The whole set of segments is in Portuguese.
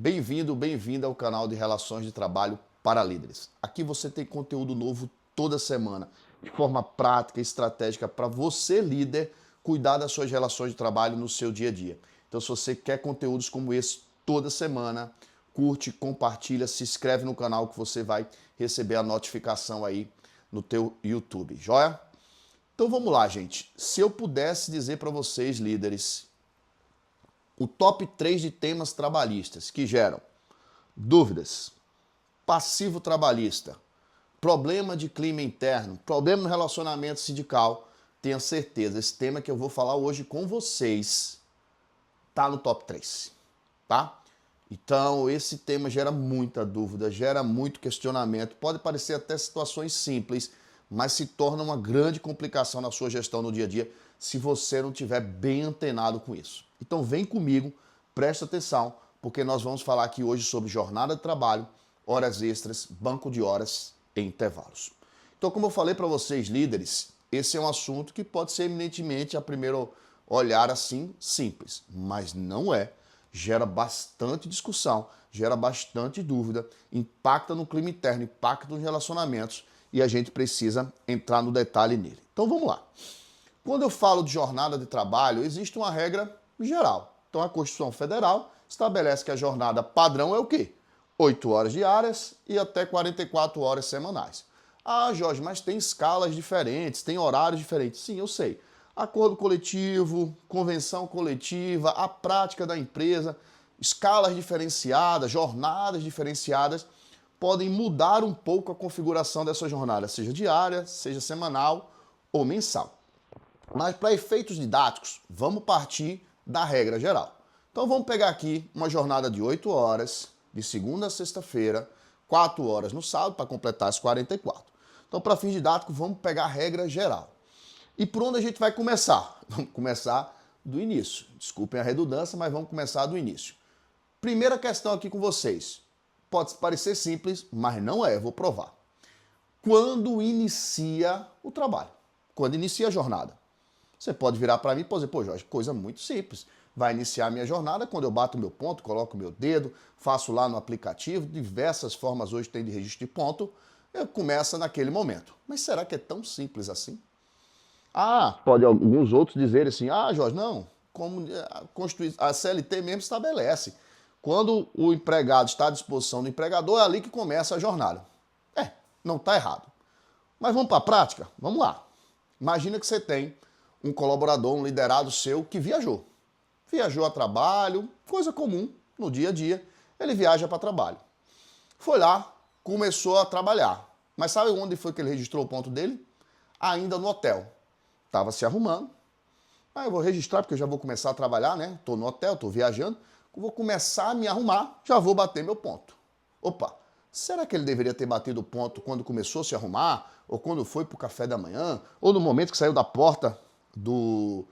Bem-vindo, bem-vinda ao canal de Relações de Trabalho para Líderes. Aqui você tem conteúdo novo toda semana, de forma prática e estratégica para você, líder, cuidar das suas relações de trabalho no seu dia a dia. Então, se você quer conteúdos como esse toda semana, curte, compartilha, se inscreve no canal que você vai receber a notificação aí no teu YouTube, joia? Então vamos lá, gente. Se eu pudesse dizer para vocês, líderes, o top 3 de temas trabalhistas que geram dúvidas, passivo trabalhista, problema de clima interno, problema no relacionamento sindical, tenha certeza, esse tema que eu vou falar hoje com vocês tá no top 3, tá? Então, esse tema gera muita dúvida, gera muito questionamento, pode parecer até situações simples, mas se torna uma grande complicação na sua gestão no dia a dia se você não estiver bem antenado com isso. Então vem comigo, presta atenção, porque nós vamos falar aqui hoje sobre jornada de trabalho, horas extras, banco de horas e intervalos. Então, como eu falei para vocês, líderes, esse é um assunto que pode ser eminentemente, a primeiro olhar assim, simples, mas não é. Gera bastante discussão, gera bastante dúvida, impacta no clima interno, impacta nos relacionamentos e a gente precisa entrar no detalhe nele. Então vamos lá. Quando eu falo de jornada de trabalho, existe uma regra geral. Então a Constituição Federal estabelece que a jornada padrão é o quê? 8 horas diárias e até 44 horas semanais. Ah, Jorge, mas tem escalas diferentes, tem horários diferentes. Sim, eu sei. Acordo coletivo, convenção coletiva, a prática da empresa, escalas diferenciadas, jornadas diferenciadas, podem mudar um pouco a configuração dessa jornada, seja diária, seja semanal ou mensal. Mas para efeitos didáticos, vamos partir da regra geral. Então vamos pegar aqui uma jornada de 8 horas, de segunda a sexta-feira, 4 horas no sábado, para completar as 44. Então, para fins didáticos, vamos pegar a regra geral. E por onde a gente vai começar? Vamos começar do início. Desculpem a redundância, mas vamos começar do início. Primeira questão aqui com vocês. Pode parecer simples, mas não é, eu vou provar. Quando inicia o trabalho? Quando inicia a jornada? Você pode virar para mim e dizer, pô, Jorge, coisa muito simples. Vai iniciar a minha jornada quando eu bato o meu ponto, coloco o meu dedo, faço lá no aplicativo, diversas formas hoje tem de registro de ponto, eu começo naquele momento. Mas será que é tão simples assim? Ah, pode alguns outros dizerem assim, ah, Jorge, não, como a CLT mesmo estabelece. Quando o empregado está à disposição do empregador, é ali que começa a jornada. Não está errado. Mas vamos para a prática? Vamos lá. Imagina que você tem um colaborador, um liderado seu que viajou. Viajou a trabalho, coisa comum no dia a dia, ele viaja para trabalho. Foi lá, começou a trabalhar. Mas sabe onde foi que ele registrou o ponto dele? Ainda no hotel. Estava se arrumando. Ah, eu vou registrar porque eu já vou começar a trabalhar, né? Estou no hotel, estou viajando. Vou começar a me arrumar, já vou bater meu ponto. Opa, será que ele deveria ter batido o ponto quando começou a se arrumar? Ou quando foi para o café da manhã? Ou no momento que saiu da porta do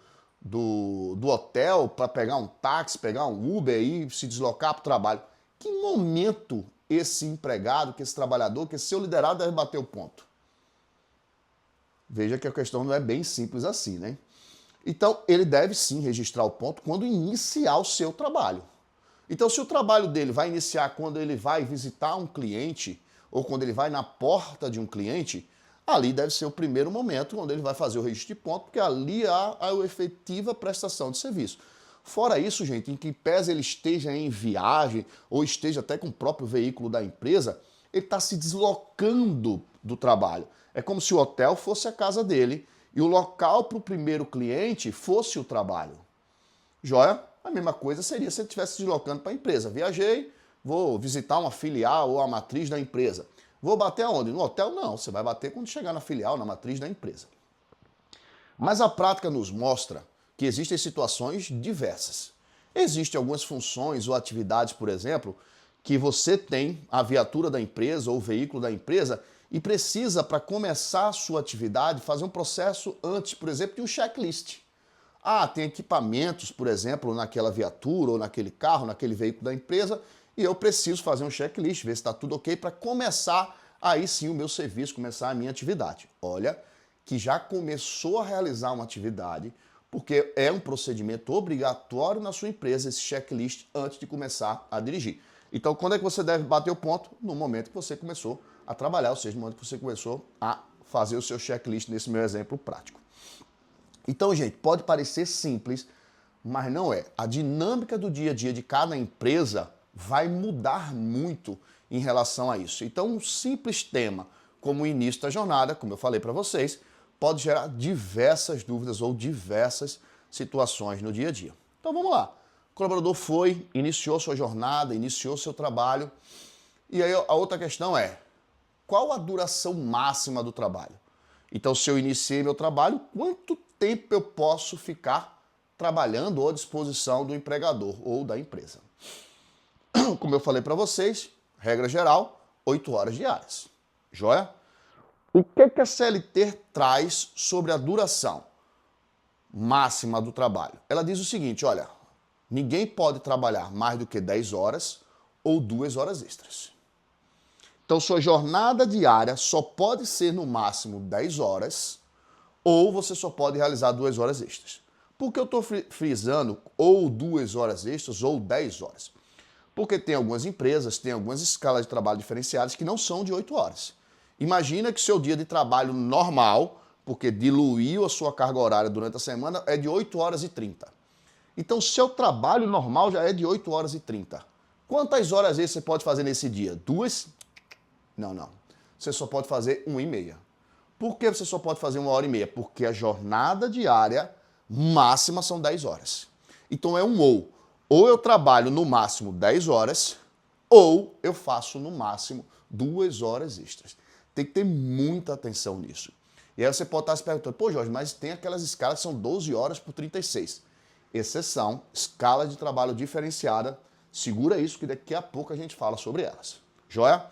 hotel para pegar um táxi, pegar um Uber e se deslocar para o trabalho? Que momento esse empregado, que esse trabalhador, que esse seu liderado deve bater o ponto? Veja que a questão não é bem simples assim, né? Então, ele deve sim registrar o ponto quando iniciar o seu trabalho. Então, se o trabalho dele vai iniciar quando ele vai visitar um cliente ou quando ele vai na porta de um cliente, ali deve ser o primeiro momento onde ele vai fazer o registro de ponto, porque ali há a efetiva prestação de serviço. Fora isso, gente, em que pese ele esteja em viagem ou esteja até com o próprio veículo da empresa, ele está se deslocando do trabalho. É como se o hotel fosse a casa dele e o local para o primeiro cliente fosse o trabalho. Joia? A mesma coisa seria se ele estivesse se deslocando para a empresa. Viajei, vou visitar uma filial ou a matriz da empresa. Vou bater aonde? No hotel? Não, você vai bater quando chegar na filial, na matriz da empresa. Mas a prática nos mostra que existem situações diversas. Existem algumas funções ou atividades, por exemplo, que você tem a viatura da empresa ou o veículo da empresa e precisa, para começar a sua atividade, fazer um processo antes, por exemplo, de um checklist. Ah, tem equipamentos, por exemplo, naquela viatura ou naquele carro, naquele veículo da empresa, e eu preciso fazer um checklist, ver se está tudo ok para começar aí sim o meu serviço, começar a minha atividade. Olha, que já começou a realizar uma atividade, porque é um procedimento obrigatório na sua empresa esse checklist antes de começar a dirigir. Então, quando é que você deve bater o ponto? No momento que você começou a trabalhar, ou seja, no momento que você começou a fazer o seu checklist nesse meu exemplo prático. Então, gente, pode parecer simples, mas não é. A dinâmica do dia a dia de cada empresa vai mudar muito em relação a isso. Então, um simples tema como o início da jornada, como eu falei para vocês, pode gerar diversas dúvidas ou diversas situações no dia a dia. Então, vamos lá. O colaborador foi, iniciou sua jornada, iniciou seu trabalho. E aí a outra questão é, qual a duração máxima do trabalho? Então, se eu iniciei meu trabalho, quanto tempo eu posso ficar trabalhando ou à disposição do empregador ou da empresa? Como eu falei para vocês, regra geral, 8 horas diárias. Joia? O que a CLT traz sobre a duração máxima do trabalho? Ela diz o seguinte, olha, ninguém pode trabalhar mais do que 10 horas ou 2 horas extras. Então, sua jornada diária só pode ser no máximo 10 horas ou você só pode realizar 2 horas extras. Por que eu estou frisando ou 2 horas extras ou 10 horas? Porque tem algumas empresas, tem algumas escalas de trabalho diferenciadas que não são de 8 horas. Imagina que seu dia de trabalho normal, porque diluiu a sua carga horária durante a semana, é de 8 horas e 30. Então, seu trabalho normal já é de 8 horas e 30. Quantas horas extras você pode fazer nesse dia? 2? Não. Você só pode fazer 1h30. Por que você só pode fazer 1h30? Porque a jornada diária máxima são 10 horas. Então é um ou. Ou eu trabalho no máximo 10 horas, ou eu faço no máximo 2 horas extras. Tem que ter muita atenção nisso. E aí você pode estar se perguntando, pô Jorge, mas tem aquelas escalas que são 12 horas por 36. Exceção, escala de trabalho diferenciada. Segura isso que daqui a pouco a gente fala sobre elas. Joia?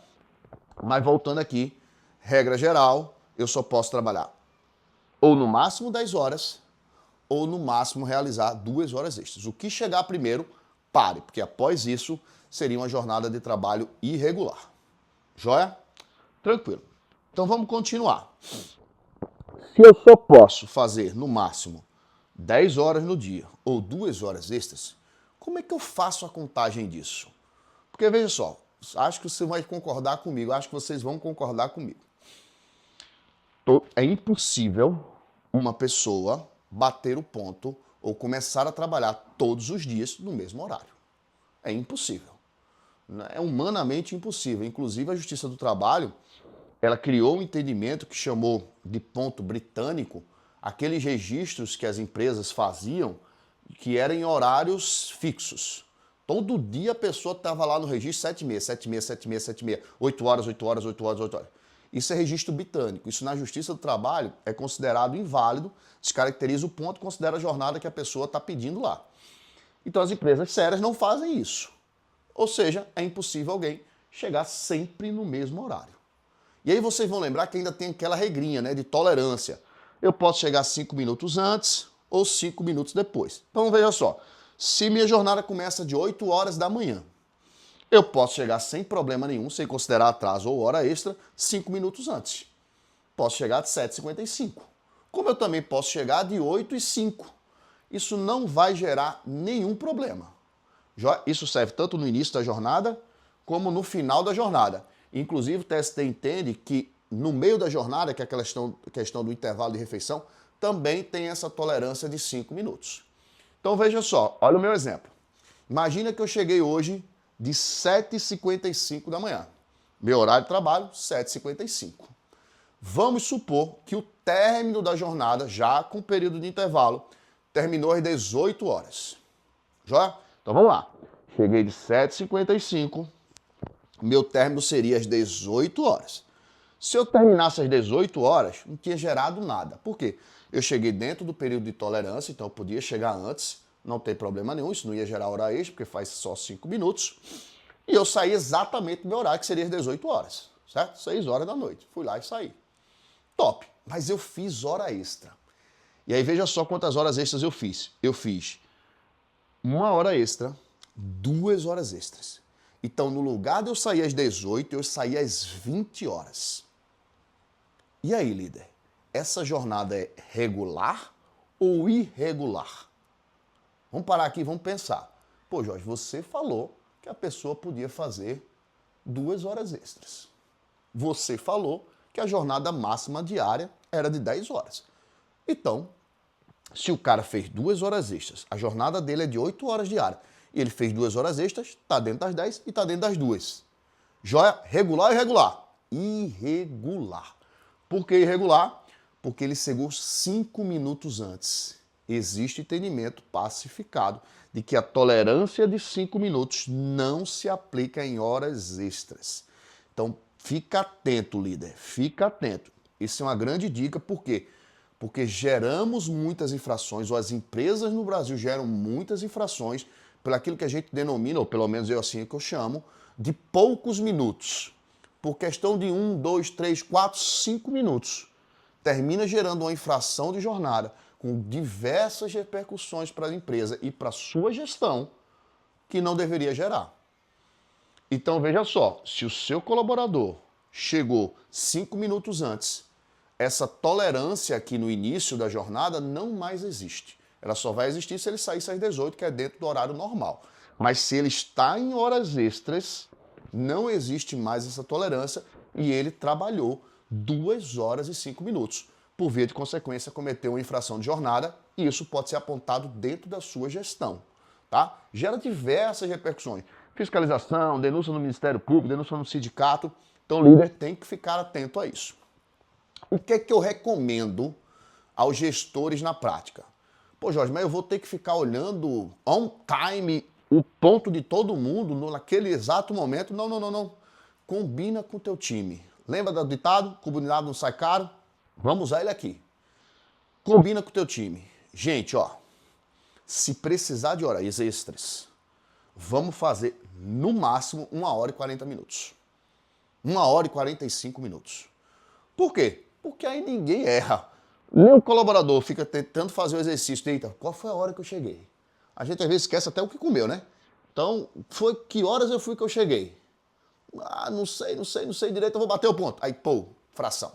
Mas voltando aqui, regra geral, eu só posso trabalhar ou no máximo 10 horas, ou no máximo realizar 2 horas extras. O que chegar primeiro, pare, porque após isso seria uma jornada de trabalho irregular. Joia? Tranquilo. Então vamos continuar. Se eu só posso fazer no máximo 10 horas no dia ou 2 horas extras, como é que eu faço a contagem disso? Porque veja só, acho que você vai concordar comigo, acho que vocês vão concordar comigo. É impossível uma pessoa bater o ponto ou começar a trabalhar todos os dias no mesmo horário. É impossível. É humanamente impossível. Inclusive, a Justiça do Trabalho, ela criou um entendimento que chamou de ponto britânico aqueles registros que as empresas faziam que eram em horários fixos. Todo dia a pessoa estava lá no registro 7h30, 8 horas. Isso é registro britânico. Isso na Justiça do Trabalho é considerado inválido, descaracteriza o ponto, considera a jornada que a pessoa está pedindo lá. Então as empresas sérias não fazem isso. Ou seja, é impossível alguém chegar sempre no mesmo horário. E aí vocês vão lembrar que ainda tem aquela regrinha, né, de tolerância. Eu posso chegar 5 minutos antes ou 5 minutos depois. Então veja só, se minha jornada começa de 8 horas da manhã, eu posso chegar sem problema nenhum, sem considerar atraso ou hora extra, 5 minutos antes. Posso chegar de 7h55. Como eu também posso chegar de 8h05. Isso não vai gerar nenhum problema. Isso serve tanto no início da jornada, como no final da jornada. Inclusive, o TST entende que no meio da jornada, que é aquela questão do intervalo de refeição, também tem essa tolerância de 5 minutos. Então veja só, olha o meu exemplo. Imagina que eu cheguei hoje de 7h55 da manhã. Meu horário de trabalho, 7h55. Vamos supor que o término da jornada, já com o período de intervalo, terminou às 18 horas. Já? Então vamos lá. Cheguei de 7h55, meu término seria às 18 horas. Se eu terminasse às 18 horas, não tinha gerado nada. Por quê? Eu cheguei dentro do período de tolerância, então eu podia chegar antes, não tem problema nenhum, isso não ia gerar hora extra, porque faz só 5 minutos. E eu saí exatamente no meu horário, que seria às 18 horas, certo? 6 horas da noite. Fui lá e saí. Top. Mas eu fiz hora extra. E aí veja só quantas horas extras eu fiz. Eu fiz 1 hora extra, 2 horas extras. Então, no lugar de eu sair às 18, eu saí às 20 horas. E aí, líder? Essa jornada é regular ou irregular? Vamos parar aqui e vamos pensar. Pô, Jorge, você falou que a pessoa podia fazer 2 horas extras. Você falou que a jornada máxima diária era de 10 horas. Então, se o cara fez 2 horas extras, a jornada dele é de 8 horas diária, e ele fez 2 horas extras, está dentro das 10 e está dentro das 2. Joia? Regular ou irregular? Irregular. Por que irregular? Porque ele chegou 5 minutos antes. Existe entendimento pacificado de que a tolerância de 5 minutos não se aplica em horas extras. Então, fica atento, líder, fica atento. Isso é uma grande dica, por quê? Porque geramos muitas infrações, ou as empresas no Brasil geram muitas infrações por aquilo que a gente denomina, ou pelo menos eu assim é que eu chamo, de poucos minutos. Por questão de 1, 2, 3, 4, 5 minutos. Termina gerando uma infração de jornada com diversas repercussões para a empresa e para a sua gestão que não deveria gerar. Então veja só, se o seu colaborador chegou 5 minutos antes, essa tolerância aqui no início da jornada não mais existe. Ela só vai existir se ele saísse às 18, que é dentro do horário normal. Mas se ele está em horas extras, não existe mais essa tolerância e ele trabalhou 2 horas e 5 minutos. Por via de consequência, cometeu uma infração de jornada e isso pode ser apontado dentro da sua gestão. Tá? Gera diversas repercussões. Fiscalização, denúncia no Ministério Público, denúncia no sindicato. Então o líder tem que ficar atento a isso. O que é que eu recomendo aos gestores na prática? Pô, Jorge, mas eu vou ter que ficar olhando on time o ponto de todo mundo naquele exato momento? Não, não, não, não. Combina com o teu time. Lembra do ditado? Combinado não sai caro? Vamos usar ele aqui. Combina com o teu time. Gente, ó, se precisar de horas extras, vamos fazer no máximo 1 hora e 40 minutos. 1 hora e 45 minutos. Por quê? Porque aí ninguém erra. Nem o colaborador fica tentando fazer o exercício. Eita, qual foi a hora que eu cheguei? A gente às vezes esquece até o que comeu, né? Então, foi que horas eu fui que eu cheguei? Ah, não sei direito, eu vou bater o ponto. Aí, pô, fração.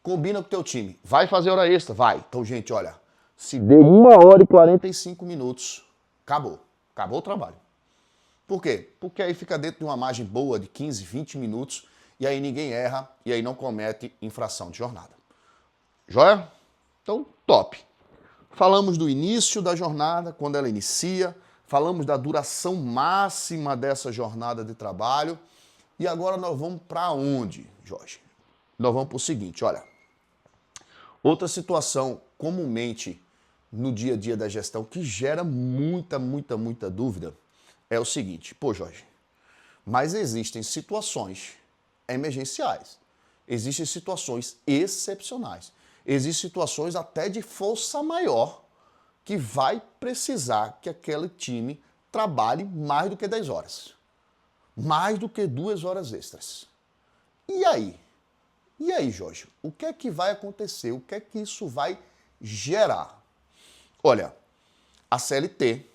Combina com o teu time. Vai fazer hora extra? Vai. Então, gente, olha, se deu 1 hora e 45 minutos, acabou. Acabou o trabalho. Por quê? Porque aí fica dentro de uma margem boa de 15, 20 minutos e aí ninguém erra e aí não comete infração de jornada. Joia? Então, top. Falamos do início da jornada, quando ela inicia, falamos da duração máxima dessa jornada de trabalho e agora nós vamos para onde, Jorge? Nós vamos para o seguinte, olha. Outra situação comumente no dia a dia da gestão que gera muita dúvida é o seguinte, pô, Jorge, mas existem situações emergenciais, existem situações excepcionais, existem situações até de força maior que vai precisar que aquele time trabalhe mais do que 10 horas, mais do que 2 horas extras. E aí? E aí, Jorge, o que é que vai acontecer? O que é que isso vai gerar? Olha, a CLT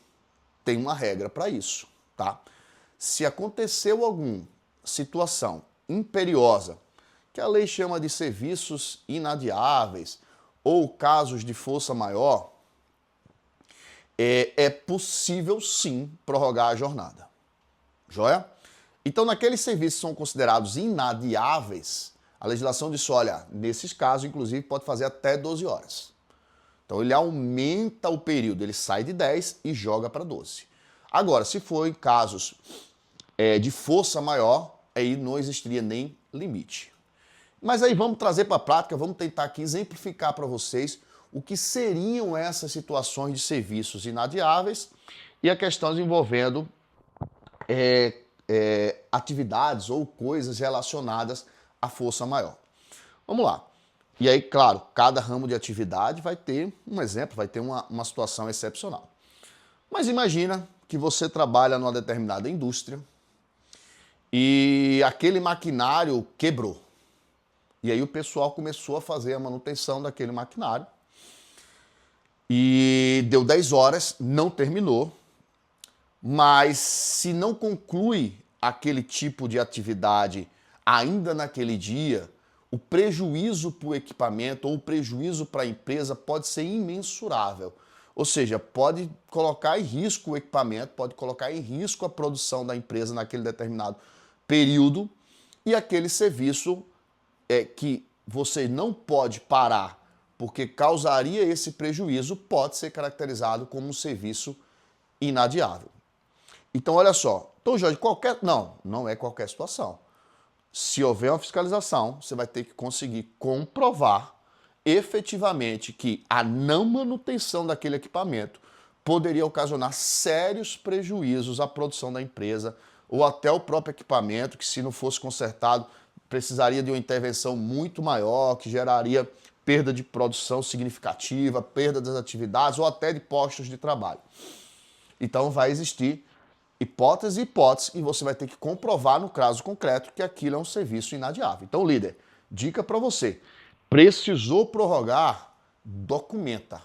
tem uma regra para isso, tá? Se aconteceu alguma situação imperiosa, que a lei chama de serviços inadiáveis ou casos de força maior, é possível sim prorrogar a jornada. Joia? Então, naqueles serviços que são considerados inadiáveis, a legislação diz, olha, nesses casos, inclusive, pode fazer até 12 horas. Então, ele aumenta o período, ele sai de 10 e joga para 12. Agora, se for em casos de força maior, aí não existiria nem limite. Mas aí vamos trazer para a prática, vamos tentar aqui exemplificar para vocês o que seriam essas situações de serviços inadiáveis e a questão envolvendo atividades ou coisas relacionadas à força maior. Vamos lá. E aí, claro, cada ramo de atividade vai ter um exemplo, vai ter uma situação excepcional. Mas imagina que você trabalha numa determinada indústria e aquele maquinário quebrou. E aí o pessoal começou a fazer a manutenção daquele maquinário e deu 10 horas, não terminou, mas se não conclui aquele tipo de atividade ainda naquele dia, o prejuízo para o equipamento ou o prejuízo para a empresa pode ser imensurável. Ou seja, pode colocar em risco o equipamento, pode colocar em risco a produção da empresa naquele determinado período, e aquele serviço que você não pode parar porque causaria esse prejuízo pode ser caracterizado como um serviço inadiável. Então, olha só. Então, Jorge, não é qualquer situação. Se houver uma fiscalização, você vai ter que conseguir comprovar efetivamente que a não manutenção daquele equipamento poderia ocasionar sérios prejuízos à produção da empresa ou até o próprio equipamento, que se não fosse consertado, precisaria de uma intervenção muito maior, que geraria perda de produção significativa, perda das atividades ou até de postos de trabalho. Então vai existir hipótese e você vai ter que comprovar no caso concreto que aquilo é um serviço inadiável. Então, líder, dica para você. Precisou prorrogar? Documenta,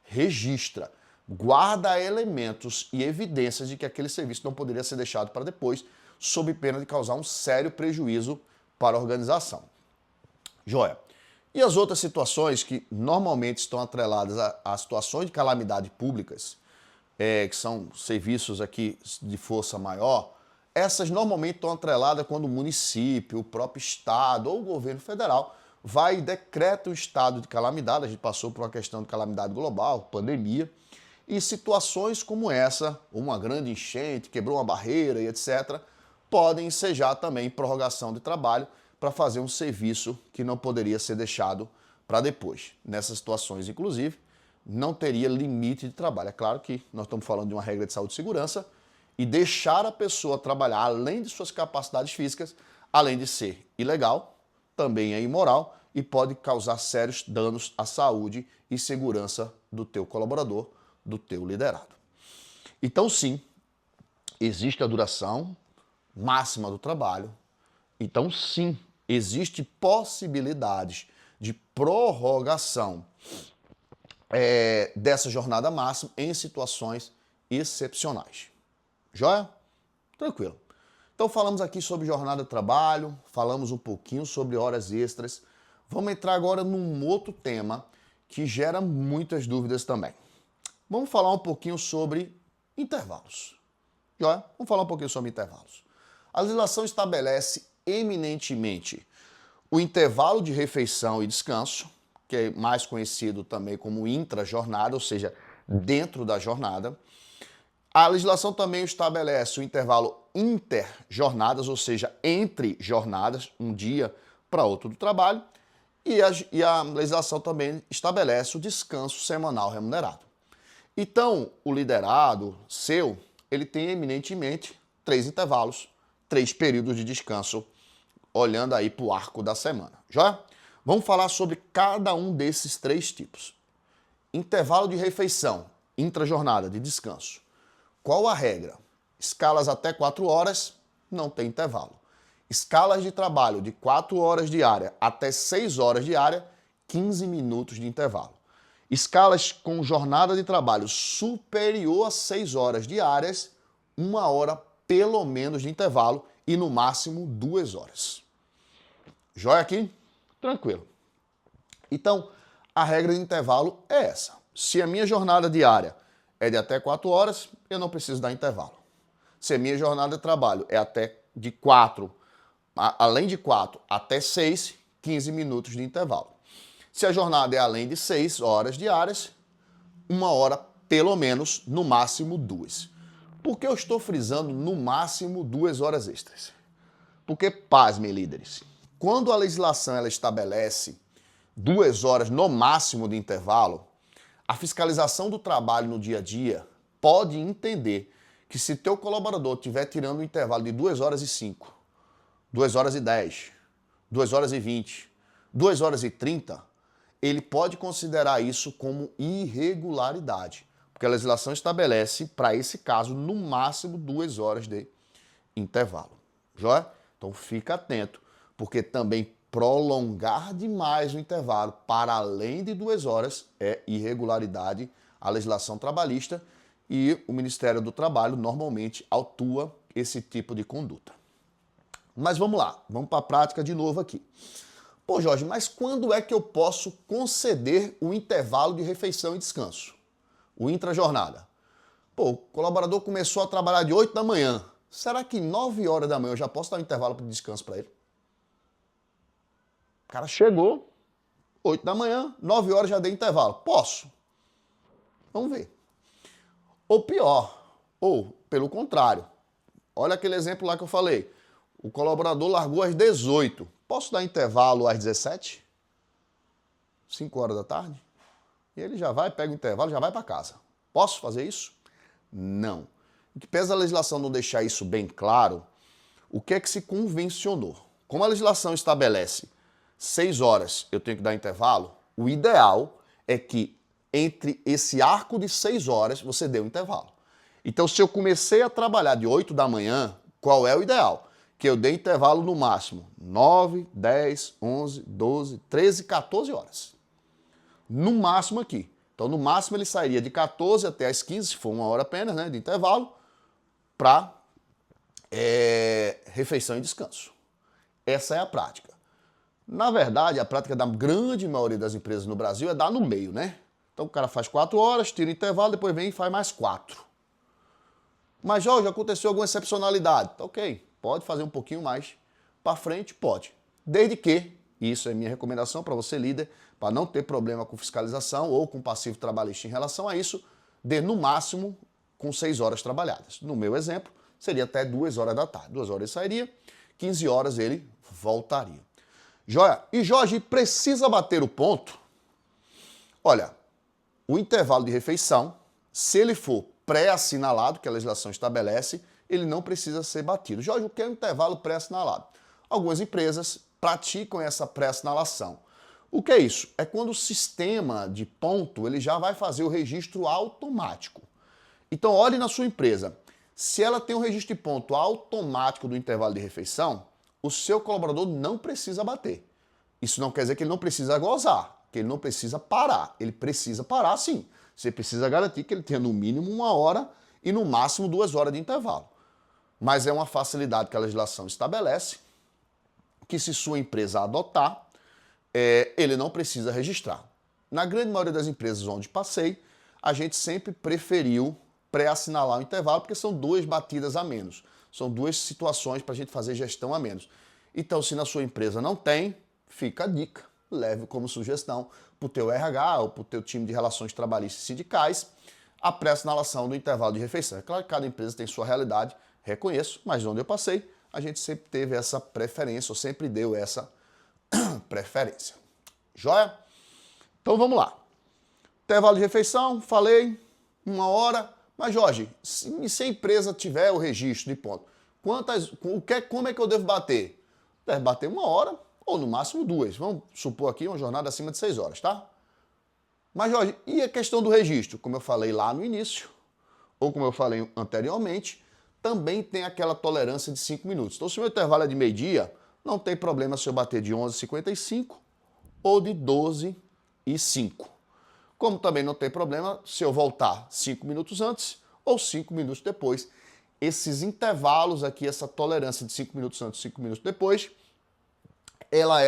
registra, guarda elementos e evidências de que aquele serviço não poderia ser deixado para depois, sob pena de causar um sério prejuízo para a organização. Joia. E as outras situações que normalmente estão atreladas a situações de calamidade públicas, que são serviços aqui de força maior, essas normalmente estão atreladas quando o município, o próprio estado ou o governo federal vai e decreta o estado de calamidade. A gente passou por uma questão de calamidade global, pandemia, e situações como essa, uma grande enchente, quebrou uma barreira e etc., podem ensejar também prorrogação de trabalho para fazer um serviço que não poderia ser deixado para depois. Nessas situações, inclusive, não teria limite de trabalho. É claro que nós estamos falando de uma regra de saúde e segurança e deixar a pessoa trabalhar além de suas capacidades físicas, além de ser ilegal, também é imoral e pode causar sérios danos à saúde e segurança do teu colaborador, do teu liderado. Então, sim, existe a duração máxima do trabalho. Então, sim, existe possibilidades de prorrogação dessa jornada máxima em situações excepcionais. Joia? Tranquilo. Então falamos aqui sobre jornada de trabalho, falamos um pouquinho sobre horas extras. Vamos entrar agora num outro tema que gera muitas dúvidas também. Vamos falar um pouquinho sobre intervalos. Joia? Vamos falar um pouquinho sobre intervalos. A legislação estabelece eminentemente o intervalo de refeição e descanso, que é mais conhecido também como intra-jornada, ou seja, dentro da jornada. A legislação também estabelece o intervalo interjornadas, ou seja, entre jornadas, um dia para outro do trabalho, e a legislação também estabelece o descanso semanal remunerado. Então, o liderado seu, ele tem eminentemente 3 intervalos, 3 períodos de descanso, olhando aí para o arco da semana. Já? Vamos falar sobre cada um desses 3 tipos. Intervalo de refeição, intrajornada de descanso. Qual a regra? Escalas até 4 horas, não tem intervalo. Escalas de trabalho de 4 horas diária até 6 horas diária, 15 minutos de intervalo. Escalas com jornada de trabalho superior a 6 horas diárias, 1 hora pelo menos de intervalo e no máximo 2 horas. Joia aqui? Tranquilo. Então, a regra de intervalo é essa. Se a minha jornada diária é de até 4 horas, eu não preciso dar intervalo. Se a minha jornada de trabalho é até de 4, além de 4 até 6, 15 minutos de intervalo. Se a jornada é além de 6 horas diárias, 1 hora pelo menos, no máximo 2. Por que eu estou frisando no máximo 2 horas extras? Porque, pasmem, líderes, quando a legislação ela estabelece 2 horas no máximo de intervalo, a fiscalização do trabalho no dia a dia pode entender que se teu colaborador estiver tirando um intervalo de 2 horas e 5, 2 horas e 10, 2 horas e 20, 2 horas e 30, ele pode considerar isso como irregularidade, porque a legislação estabelece, para esse caso, no máximo 2 horas de intervalo. Joia? Então fica atento, porque também prolongar demais o intervalo para além de 2 horas é irregularidade à legislação trabalhista e o Ministério do Trabalho normalmente autua esse tipo de conduta. Mas vamos lá, vamos para a prática de novo aqui. Pô, Jorge, mas quando é que eu posso conceder o intervalo de refeição e descanso? O intra-jornada. Pô, o colaborador começou a trabalhar de 8 da manhã. Será que 9 horas da manhã eu já posso dar um intervalo de descanso para ele? O cara chegou, 8 da manhã, 9 horas já dei intervalo. Posso? Vamos ver. Ou pior, ou pelo contrário. Olha aquele exemplo lá que eu falei. O colaborador largou às 18. Posso dar intervalo às 17? 5 horas da tarde? E ele já vai, pega o intervalo, já vai para casa. Posso fazer isso? Não. O que pesa a legislação não deixar isso bem claro, o que é que se convencionou? Como a legislação estabelece 6 horas eu tenho que dar intervalo, o ideal é que entre esse arco de 6 horas você dê um intervalo. Então, se eu comecei a trabalhar de 8 da manhã, qual é o ideal? Que eu dê intervalo no máximo 9, 10, 11, 12, 13, 14 horas. No máximo aqui. Então, no máximo ele sairia de 14 até as 15, se for 1 hora apenas, né, de intervalo, para refeição e descanso. Essa é a prática. Na verdade, a prática da grande maioria das empresas no Brasil é dar no meio, né? Então o cara faz 4 horas, tira intervalo, depois vem e faz mais 4. Mas, Jorge, aconteceu alguma excepcionalidade. Tá ok, pode fazer um pouquinho mais para frente? Pode. Desde que, e isso é minha recomendação para você, líder, para não ter problema com fiscalização ou com passivo trabalhista em relação a isso, dê no máximo com 6 horas trabalhadas. No meu exemplo, seria até 2 horas da tarde. 2 horas ele sairia, 15 horas ele voltaria. Joia? E Jorge, precisa bater o ponto? Olha, o intervalo de refeição, se ele for pré-assinalado, que a legislação estabelece, ele não precisa ser batido. Jorge, o que é um intervalo pré-assinalado? Algumas empresas praticam essa pré-assinalação. O que é isso? É quando o sistema de ponto ele já vai fazer o registro automático. Então, olhe na sua empresa. Se ela tem um registro de ponto automático do intervalo de refeição, o seu colaborador não precisa bater. Isso não quer dizer que ele não precisa gozar, que ele não precisa parar. Ele precisa parar, sim. Você precisa garantir que ele tenha no mínimo 1 hora e no máximo 2 horas de intervalo. Mas é uma facilidade que a legislação estabelece, que se sua empresa adotar, ele não precisa registrar. Na grande maioria das empresas onde passei, a gente sempre preferiu pré-assinalar o intervalo, porque são 2 batidas a menos. São 2 situações para a gente fazer gestão a menos. Então, se na sua empresa não tem, fica a dica. Leve como sugestão para o teu RH ou para o teu time de relações trabalhistas e sindicais a pré-assinalação do intervalo de refeição. É claro que cada empresa tem sua realidade, reconheço, mas onde eu passei, a gente sempre teve essa preferência, ou sempre deu essa preferência. Joia? Então vamos lá. Intervalo de refeição, falei, 1 hora. Mas, Jorge, se a empresa tiver o registro de ponto, como é que eu devo bater? Deve bater 1 hora ou no máximo 2. Vamos supor aqui uma jornada acima de 6 horas, tá? Mas, Jorge, e a questão do registro? Como eu falei lá no início, ou como eu falei anteriormente, também tem aquela tolerância de 5 minutos. Então, se o meu intervalo é de meio-dia, não tem problema se eu bater de 11h55 ou de 12h05. Como também não tem problema se eu voltar 5 minutos antes ou 5 minutos depois. Esses intervalos aqui, essa tolerância de 5 minutos antes e 5 minutos depois, ela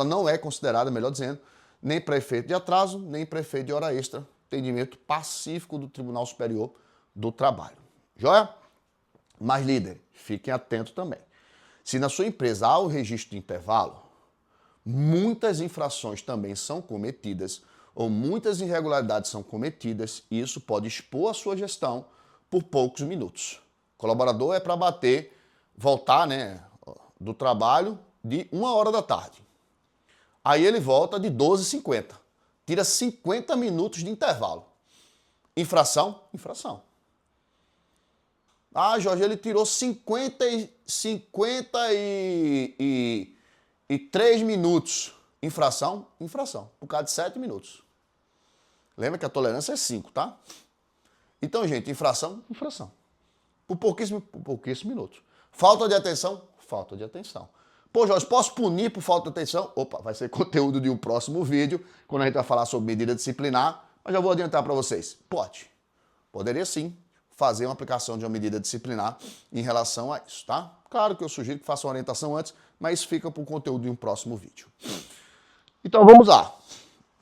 não é considerada, melhor dizendo, nem para efeito de atraso, nem para efeito de hora extra, entendimento pacífico do Tribunal Superior do Trabalho. Joia? Mas, líder, fiquem atentos também. Se na sua empresa há o registro de intervalo, muitas infrações também são cometidas ou muitas irregularidades são cometidas e isso pode expor a sua gestão por poucos minutos. O colaborador é para voltar, né, do trabalho de 1 hora da tarde. Aí ele volta de 12h50. Tira 50 minutos de intervalo. Infração? Infração. Ah, Jorge, ele tirou 53 minutos. Infração? Infração. Por causa de 7 minutos. Lembra que a tolerância é 5, tá? Então, gente, infração? Infração. Por pouquíssimos minutos. Falta de atenção? Falta de atenção. Pô, Jorge, posso punir por falta de atenção? Opa, vai ser conteúdo de um próximo vídeo, quando a gente vai falar sobre medida disciplinar, mas já vou adiantar para vocês. Pode. Poderia sim fazer uma aplicação de uma medida disciplinar em relação a isso, tá? Claro que eu sugiro que faça uma orientação antes, mas isso fica para o conteúdo de um próximo vídeo. Então vamos lá.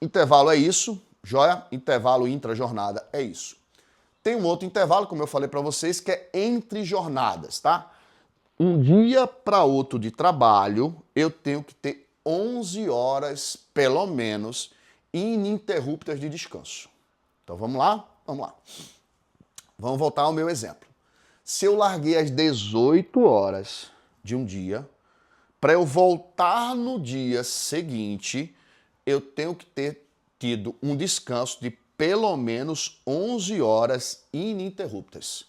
Intervalo é isso. Joia? Intervalo intra-jornada é isso. Tem um outro intervalo, como eu falei para vocês, que é entre jornadas, tá? Um dia para outro de trabalho, eu tenho que ter 11 horas, pelo menos, ininterruptas de descanso. Então vamos lá? Vamos lá. Vamos voltar ao meu exemplo. Se eu larguei às 18 horas de um dia, para eu voltar no dia seguinte, eu tenho que ter tido um descanso de pelo menos 11 horas ininterruptas.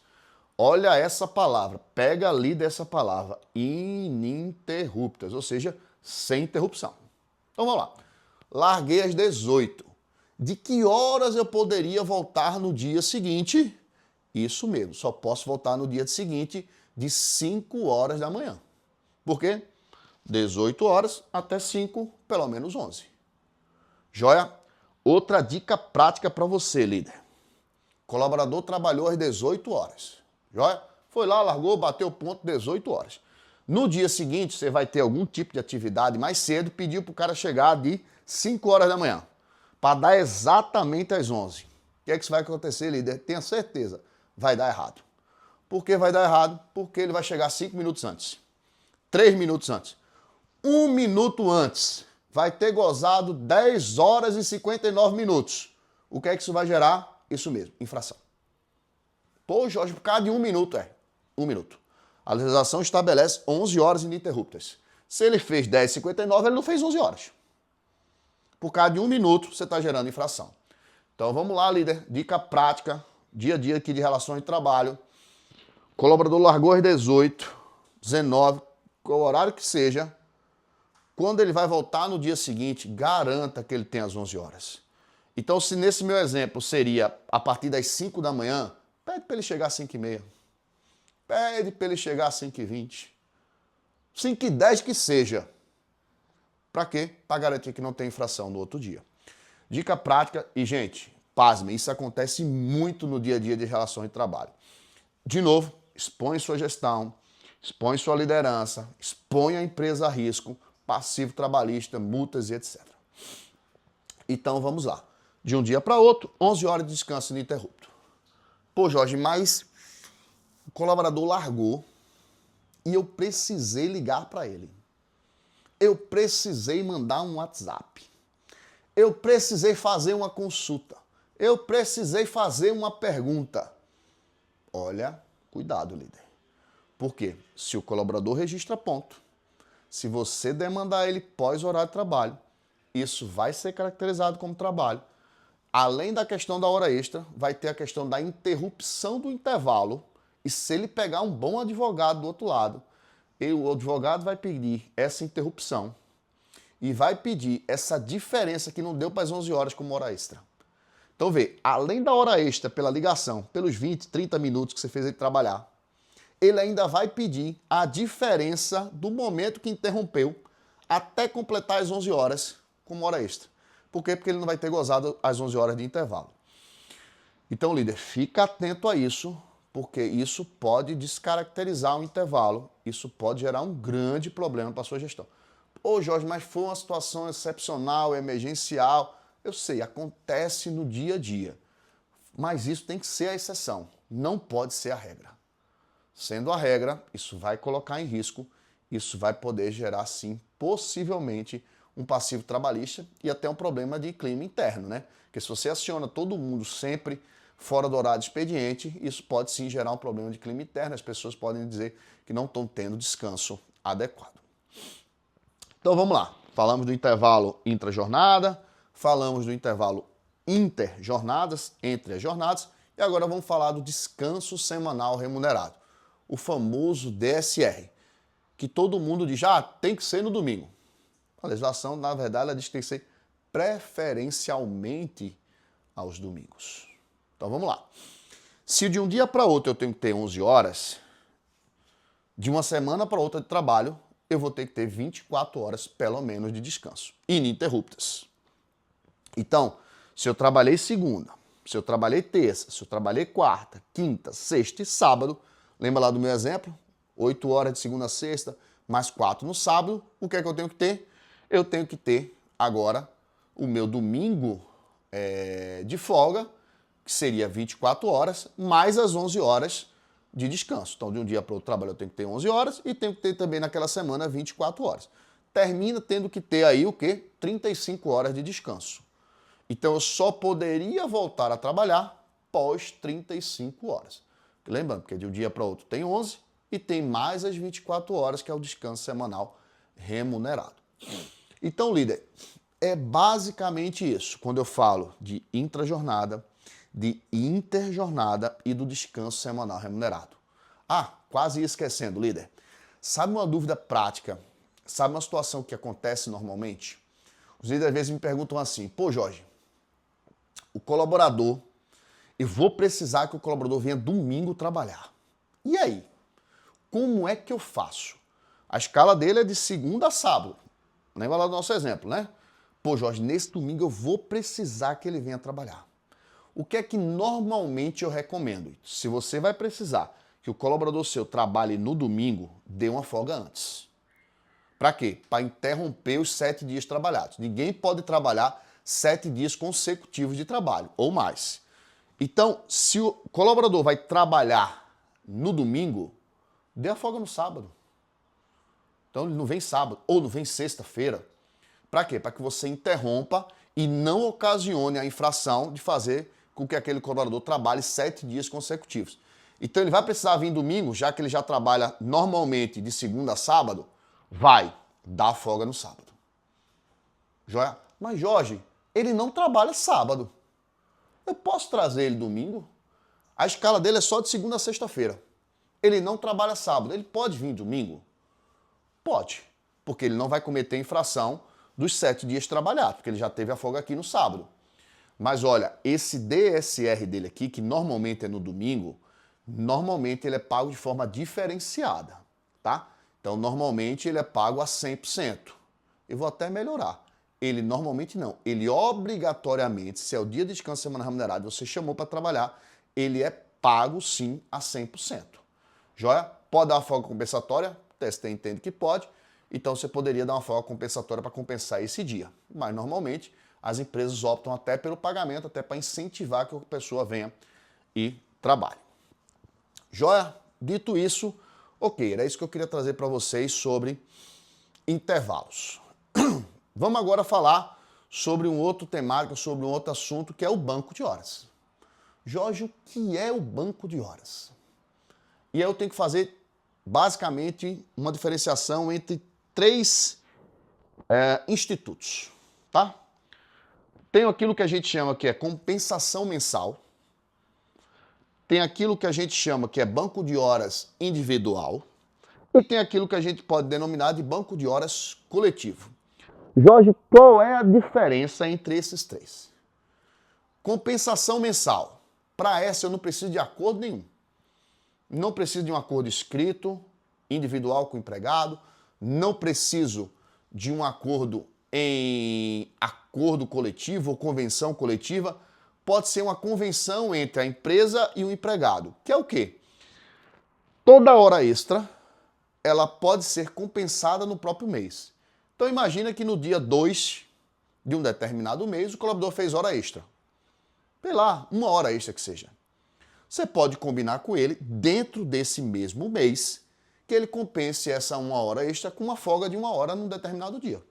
Olha essa palavra, pega ali dessa palavra, ininterruptas, ou seja, sem interrupção. Então vamos lá. Larguei às 18. De que horas eu poderia voltar no dia seguinte? Isso mesmo, só posso voltar no dia seguinte de 5 horas da manhã. Por quê? 18 horas até 5, pelo menos 11. Joia? Outra dica prática para você, líder. O colaborador trabalhou às 18 horas. Joia? Foi lá, largou, bateu o ponto, 18 horas. No dia seguinte, você vai ter algum tipo de atividade mais cedo, pediu para o cara chegar de 5 horas da manhã, para dar exatamente às 11. O que é que isso vai acontecer, líder? Tenha certeza, vai dar errado. Por que vai dar errado? Porque ele vai chegar 5 minutos antes, 3 minutos antes, 1 minuto antes. Vai ter gozado 10 horas e 59 minutos. O que é que isso vai gerar? Isso mesmo, infração. Pô, Jorge, por causa de 1 minuto, 1 minuto. A legislação estabelece 11 horas ininterruptas. Se ele fez 10h59, ele não fez 11 horas. Por causa de 1 minuto, você está gerando infração. Então vamos lá, líder. Dica prática, dia a dia aqui de relações de trabalho. O colaborador largou às 18, 19, qual horário que seja. Quando ele vai voltar no dia seguinte, garanta que ele tem as 11 horas. Então, se nesse meu exemplo seria a partir das 5 da manhã, pede para ele chegar às 5h30. Pede para ele chegar às 5h20. 5h10 que seja. Para quê? Para garantir que não tem infração no outro dia. Dica prática e, gente, pasmem, isso acontece muito no dia a dia de relações de trabalho. De novo, expõe sua gestão, expõe sua liderança, expõe a empresa a risco, passivo trabalhista, multas e etc. Então vamos lá. De um dia para outro, 11 horas de descanso ininterrupto. Pô, Jorge, mas o colaborador largou e eu precisei ligar para ele. Eu precisei mandar um WhatsApp. Eu precisei fazer uma consulta. Eu precisei fazer uma pergunta. Olha, cuidado, líder. Por quê? Se o colaborador registra ponto, se você demandar ele pós-horário de trabalho, isso vai ser caracterizado como trabalho. Além da questão da hora extra, vai ter a questão da interrupção do intervalo. E se ele pegar um bom advogado do outro lado, o advogado vai pedir essa interrupção e vai pedir essa diferença que não deu para as 11 horas como hora extra. Então vê, além da hora extra pela ligação, pelos 20, 30 minutos que você fez ele trabalhar, ele ainda vai pedir a diferença do momento que interrompeu até completar as 11 horas como hora extra. Por quê? Porque ele não vai ter gozado as 11 horas de intervalo. Então, líder, fica atento a isso, porque isso pode descaracterizar o intervalo, isso pode gerar um grande problema para a sua gestão. Ô Jorge, mas foi uma situação excepcional, emergencial. Eu sei, acontece no dia a dia, mas isso tem que ser a exceção, não pode ser a regra. Sendo a regra, isso vai colocar em risco, isso vai poder gerar, sim, possivelmente, um passivo trabalhista e até um problema de clima interno, né? Porque se você aciona todo mundo sempre fora do horário de expediente, isso pode sim gerar um problema de clima interno, as pessoas podem dizer que não estão tendo descanso adequado. Então vamos lá, falamos do intervalo intra-jornada, falamos do intervalo inter-jornadas, entre as jornadas, e agora vamos falar do descanso semanal remunerado, o famoso DSR, que todo mundo diz, tem que ser no domingo. A legislação, na verdade, ela diz que tem que ser preferencialmente aos domingos. Então vamos lá. Se de um dia para outro eu tenho que ter 11 horas, de uma semana para outra de trabalho, eu vou ter que ter 24 horas, pelo menos, de descanso, ininterruptas. Então, se eu trabalhei segunda, se eu trabalhei terça, se eu trabalhei quarta, quinta, sexta e sábado, lembra lá do meu exemplo? 8 horas de segunda a sexta, mais 4 no sábado, o que é que eu tenho que ter? Eu tenho que ter agora o meu domingo de folga, que seria 24 horas, mais as 11 horas de descanso. Então, de um dia para o outro trabalho eu tenho que ter 11 horas e tenho que ter também naquela semana 24 horas. Termina tendo que ter aí o quê? 35 horas de descanso. Então, eu só poderia voltar a trabalhar pós 35 horas. Lembrando que de um dia para o outro tem 11 e tem mais as 24 horas, que é o descanso semanal remunerado. Então, líder, é basicamente isso. Quando eu falo de intrajornada, de interjornada e do descanso semanal remunerado. Ah, quase esquecendo, líder. Sabe uma dúvida prática? Sabe uma situação que acontece normalmente? Os líderes às vezes me perguntam assim, pô, Jorge, o colaborador, eu vou precisar que o colaborador venha domingo trabalhar. E aí? Como é que eu faço? A escala dele é de segunda a sábado. Lembra lá do nosso exemplo, né? Pô, Jorge, nesse domingo eu vou precisar que ele venha trabalhar. O que é que normalmente eu recomendo? Se você vai precisar que o colaborador seu trabalhe no domingo, dê uma folga antes. Para quê? Para interromper os 7 dias trabalhados. Ninguém pode trabalhar 7 dias consecutivos de trabalho, ou mais. Então, se o colaborador vai trabalhar no domingo, dê a folga no sábado. Então, ele não vem sábado, ou não vem sexta-feira. Para quê? Para que você interrompa e não ocasione a infração de fazer com que aquele colaborador trabalhe 7 dias consecutivos. Então ele vai precisar vir domingo, já que ele já trabalha normalmente de segunda a sábado, vai dar folga no sábado. Joia? Mas Jorge, ele não trabalha sábado. Eu posso trazer ele domingo? A escala dele é só de segunda a sexta-feira. Ele não trabalha sábado. Ele pode vir domingo? Pode, porque ele não vai cometer infração dos 7 dias trabalhados, porque ele já teve a folga aqui no sábado. Mas olha, esse DSR dele aqui, que normalmente é no domingo, normalmente ele é pago de forma diferenciada, tá? Então, normalmente ele é pago a 100%. Eu vou até melhorar. Ele normalmente não. Ele obrigatoriamente, se é o dia de descanso semanal remunerado, você chamou para trabalhar, ele é pago sim a 100%. Joia? Pode dar uma folga compensatória? O TST entende que pode. Então, você poderia dar uma folga compensatória para compensar esse dia. Mas, normalmente, as empresas optam até pelo pagamento, até para incentivar que a pessoa venha e trabalhe. Joia? Dito isso, ok, era isso que eu queria trazer para vocês sobre intervalos. Vamos agora falar sobre um outro temático, sobre um outro assunto, que é o banco de horas. Jorge, o que é o banco de horas? E aí eu tenho que fazer, basicamente, uma diferenciação entre 3 institutos, tá? Tem aquilo que a gente chama que é compensação mensal, tem aquilo que a gente chama que é banco de horas individual e tem aquilo que a gente pode denominar de banco de horas coletivo. Jorge, qual é a diferença entre esses 3? Compensação mensal. Para essa eu não preciso de acordo nenhum. Não preciso de um acordo escrito, individual com o empregado, não preciso de um acordo em acordo coletivo ou convenção coletiva. Pode ser uma convenção entre a empresa e o empregado, que é o quê? Toda hora extra, ela pode ser compensada no próprio mês. Então imagina que no dia 2 de um determinado mês, o colaborador fez hora extra. Sei lá, 1 hora extra que seja. Você pode combinar com ele, dentro desse mesmo mês, que ele compense essa 1 hora extra com uma folga de 1 hora num determinado dia.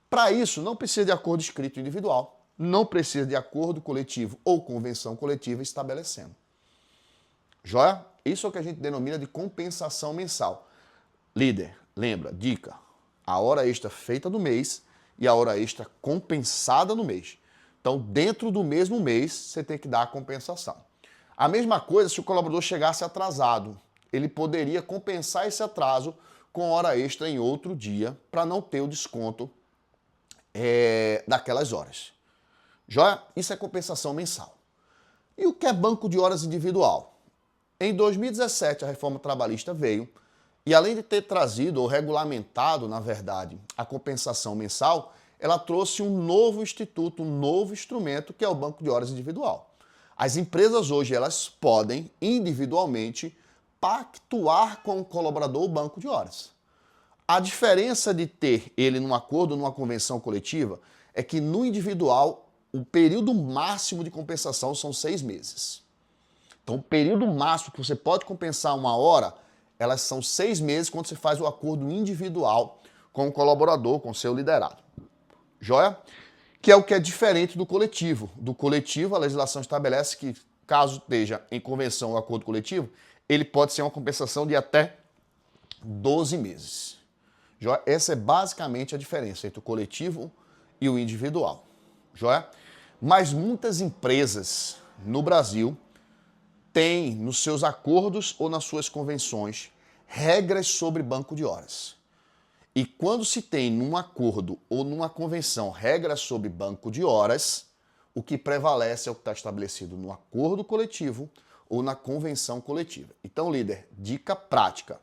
Para isso, não precisa de acordo escrito individual, não precisa de acordo coletivo ou convenção coletiva estabelecendo. Joia? Isso é o que a gente denomina de compensação mensal. Líder, lembra, dica, a hora extra feita no mês e a hora extra compensada no mês. Então, dentro do mesmo mês, você tem que dar a compensação. A mesma coisa se o colaborador chegasse atrasado. Ele poderia compensar esse atraso com hora extra em outro dia para não ter o desconto daquelas horas. Joia? Isso é compensação mensal. E o que é banco de horas individual? Em 2017, a reforma trabalhista veio e, além de ter trazido ou regulamentado, na verdade, a compensação mensal, ela trouxe um novo instituto, um novo instrumento, que é o banco de horas individual. As empresas hoje, elas podem, individualmente, pactuar com o colaborador o banco de horas. A diferença de ter ele num acordo, numa convenção coletiva, é que no individual, o período máximo de compensação são 6 meses. Então, o período máximo que você pode compensar uma hora, elas são 6 meses quando você faz o acordo individual com o colaborador, com o seu liderado. Joia? Que é o que é diferente do coletivo. Do coletivo, a legislação estabelece que, caso esteja em convenção ou acordo coletivo, ele pode ser uma compensação de até 12 meses. Joia? Essa é basicamente a diferença entre o coletivo e o individual. Joia? Mas muitas empresas no Brasil têm nos seus acordos ou nas suas convenções regras sobre banco de horas. E quando se tem num acordo ou numa convenção regras sobre banco de horas, o que prevalece é o que está estabelecido no acordo coletivo ou na convenção coletiva. Então, líder, dica prática.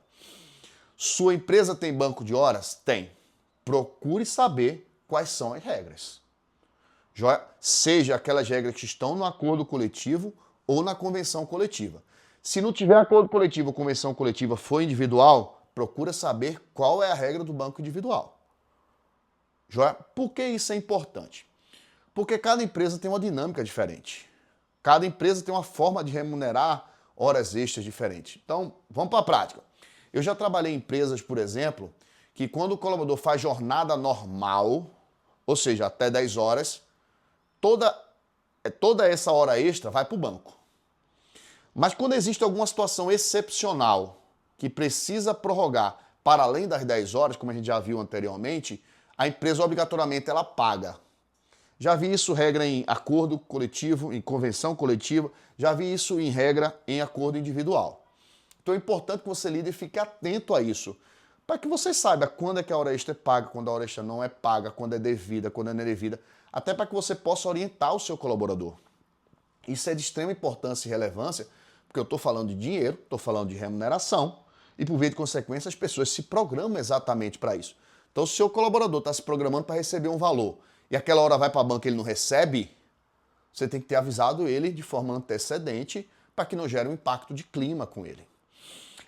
Sua empresa tem banco de horas? Tem. Procure saber quais são as regras. Joia? Seja aquelas regras que estão no acordo coletivo ou na convenção coletiva. Se não tiver acordo coletivo ou convenção coletiva for individual, procura saber qual é a regra do banco individual. Joia? Por que isso é importante? Porque cada empresa tem uma dinâmica diferente. Cada empresa tem uma forma de remunerar horas extras diferente. Então, vamos para a prática. Eu já trabalhei em empresas, por exemplo, que quando o colaborador faz jornada normal, ou seja, até 10 horas, toda essa hora extra vai para o banco. Mas quando existe alguma situação excepcional que precisa prorrogar para além das 10 horas, como a gente já viu anteriormente, a empresa obrigatoriamente ela paga. Já vi isso regra em acordo coletivo, em convenção coletiva, já vi isso em regra em acordo individual. Então é importante que você, líder, fique atento a isso, para que você saiba quando é que a hora extra é paga, quando a hora extra não é paga, quando é devida, quando não é devida, até para que você possa orientar o seu colaborador. Isso é de extrema importância e relevância, porque eu estou falando de dinheiro, estou falando de remuneração, e por via de consequência as pessoas se programam exatamente para isso. Então, se o seu colaborador está se programando para receber um valor e aquela hora vai para a banca e ele não recebe, você tem que ter avisado ele de forma antecedente para que não gere um impacto de clima com ele.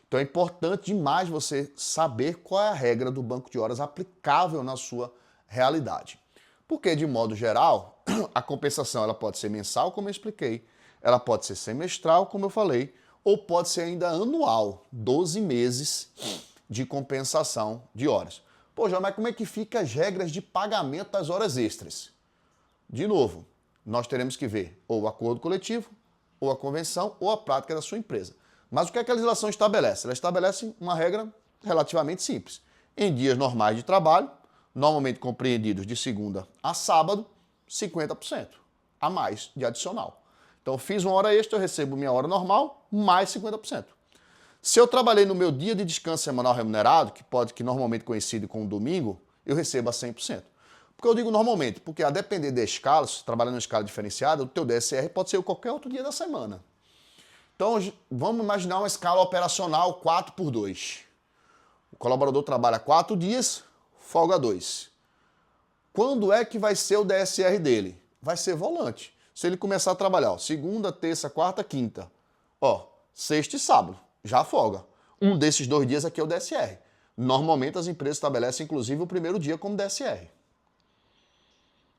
Então é importante demais você saber qual é a regra do banco de horas aplicável na sua realidade. Porque, de modo geral, a compensação ela pode ser mensal, como eu expliquei, ela pode ser semestral, como eu falei, ou pode ser ainda anual, 12 meses de compensação de horas. Pô, João, mas como é que fica as regras de pagamento das horas extras? De novo, nós teremos que ver ou o acordo coletivo, ou a convenção, ou a prática da sua empresa. Mas o que é que a legislação estabelece? Ela estabelece uma regra relativamente simples. Em dias normais de trabalho, normalmente compreendidos de segunda a sábado, 50% a mais de adicional. Então, fiz uma hora extra, eu recebo minha hora normal, mais 50%. Se eu trabalhei no meu dia de descanso semanal remunerado, que normalmente coincide com o domingo, eu recebo a 100%. Porque eu digo normalmente, porque a depender da escala, se você trabalha numa escala diferenciada, o teu DSR pode ser qualquer outro dia da semana. Então, vamos imaginar uma escala operacional 4x2. O colaborador trabalha 4 dias, folga 2. Quando é que vai ser o DSR dele? Vai ser volante. Se ele começar a trabalhar, ó, segunda, terça, quarta, quinta, ó, sexta e sábado, já folga. Um desses 2 dias aqui é o DSR. Normalmente as empresas estabelecem, inclusive, o primeiro dia como DSR.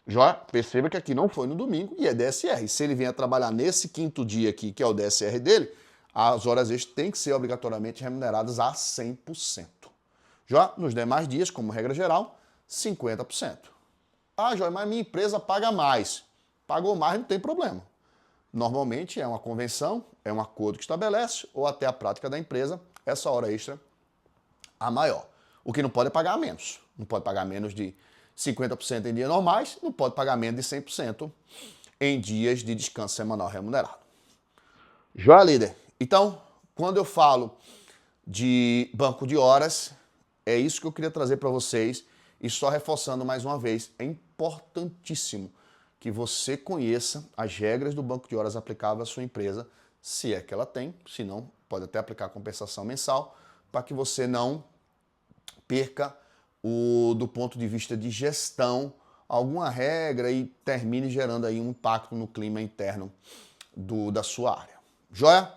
Já perceba que aqui não foi no domingo e é DSR. Se ele vier trabalhar nesse 5º dia aqui, que é o DSR dele, as horas extras têm que ser obrigatoriamente remuneradas a 100%. Já nos demais dias, como regra geral, 50%. Ah, Joia, mas minha empresa paga mais. Pagou mais, não tem problema. Normalmente é uma convenção, é um acordo que estabelece, ou até a prática da empresa, essa hora extra a maior. O que não pode é pagar menos. Não pode pagar menos de 50% em dias normais, não pode pagar menos de 100% em dias de descanso semanal remunerado. Joia, líder? Então, quando eu falo de banco de horas, é isso que eu queria trazer para vocês. E só reforçando mais uma vez, é importantíssimo que você conheça as regras do banco de horas aplicável à sua empresa, se é que ela tem, se não, pode até aplicar compensação mensal, para que você não perca do ponto de vista de gestão alguma regra e termine gerando aí um impacto no clima interno da sua área. Joia?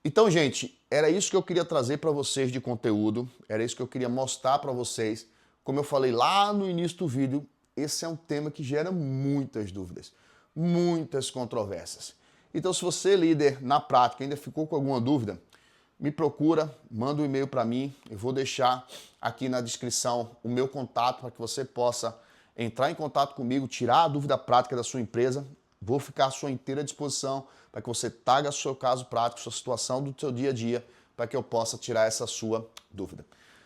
Então, gente, era isso que eu queria trazer para vocês de conteúdo, era isso que eu queria mostrar para vocês. Como eu falei lá no início do vídeo, esse é um tema que gera muitas dúvidas. muitas controvérsias. Então, se você, líder, na prática, ainda ficou com alguma dúvida, me procura, manda um e-mail para mim. Eu vou deixar aqui na descrição o meu contato para que você possa entrar em contato comigo, tirar a dúvida prática da sua empresa. Vou ficar à sua inteira disposição para que você traga o seu caso prático, sua situação do seu dia a dia, para que eu possa tirar essa sua dúvida.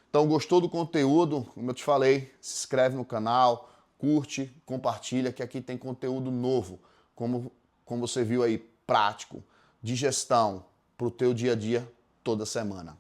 Então, gostou do conteúdo? Como eu te falei, se inscreve no canal, curte, compartilha, que aqui tem conteúdo novo, como você viu aí, prático, de gestão para o teu dia a dia toda semana.